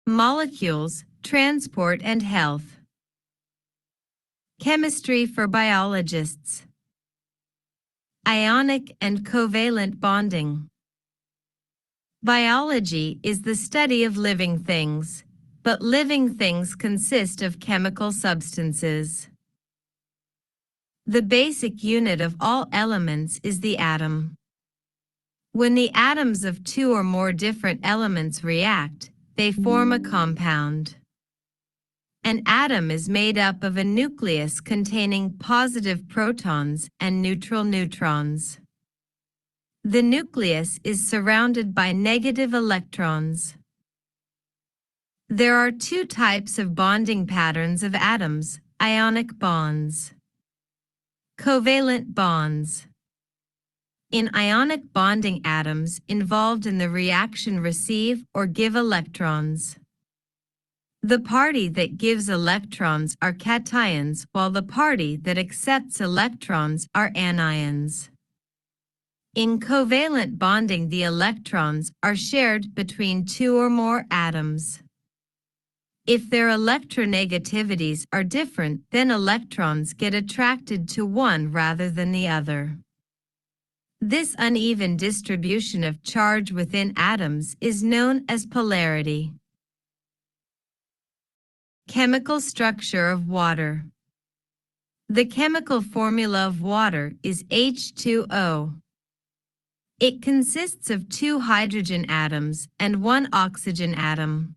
Molecules, transport and health. Chemistry for biologists. Ionic and covalent bonding. Biology is the study of living things, but living things consist of chemical substances. The basic unit of all elements is the atom. When the atoms of two or more different elements react, they form a compound. An atom is made up of a nucleus containing positive protons and neutral neutrons. The nucleus is surrounded by negative electrons. There are two types of bonding patterns of atoms: ionic bonds, covalent bonds. In ionic bonding, atoms involved in the reaction receive or give electrons. The party that gives electrons are cations, while the party that accepts electrons are anions. In covalent bonding, the electrons are shared between two or more atoms. If their electronegativities are different, then electrons get attracted to one rather than the other. This uneven distribution of charge within atoms is known as polarity. Chemical structure of water. The chemical formula of water is H2O. It consists of two hydrogen atoms and one oxygen atom.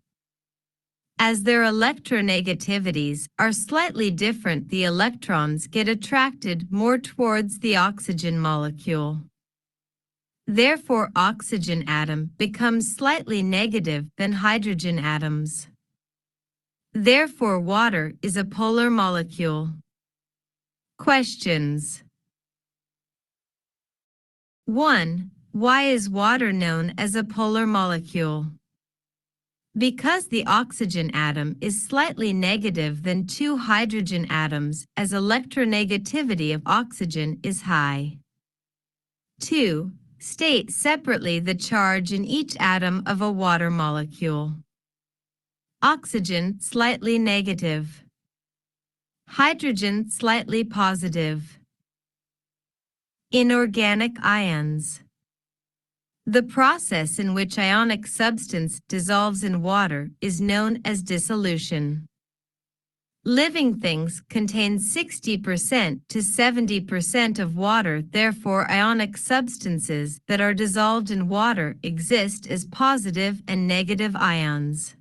As their electronegativities are slightly different, the electrons get attracted more towards the oxygen molecule. Therefore, oxygen atom becomes slightly negative than hydrogen atoms. Therefore, water is a polar molecule. Questions. 1. Why is water known as a polar molecule? Because the oxygen atom is slightly negative than two hydrogen atoms, as electronegativity of oxygen is high. 2. State separately the charge in each atom of a water molecule. Oxygen slightly negative. Hydrogen slightly positive. Inorganic ions. The process in which ionic substance dissolves in water is known as dissolution. Living things contain 60% to 70% of water, therefore ionic substances that are dissolved in water exist as positive and negative ions.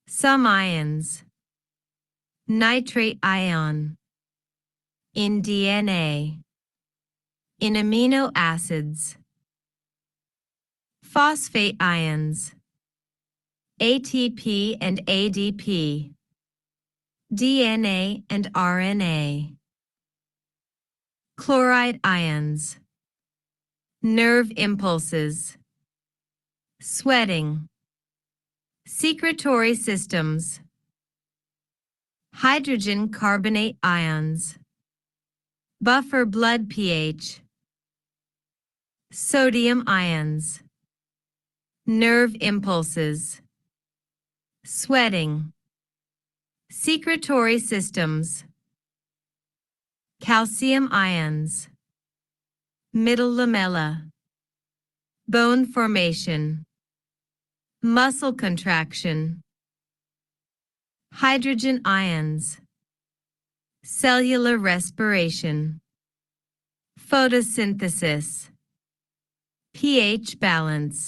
Some ions. Nitrate ion. In DNA. In amino acids. Phosphate ions. ATP and ADP. DNA and RNA. Chloride ions. Nerve impulses. Sweating. Secretory systems. Hydrogen carbonate ions. Buffer blood pH. Sodium ions. Nerve impulses. Sweating. Secretory systems. Calcium ions. Middle lamella. Bone formation. Muscle contraction. Hydrogen ions. Cellular respiration. Photosynthesis. pH balance.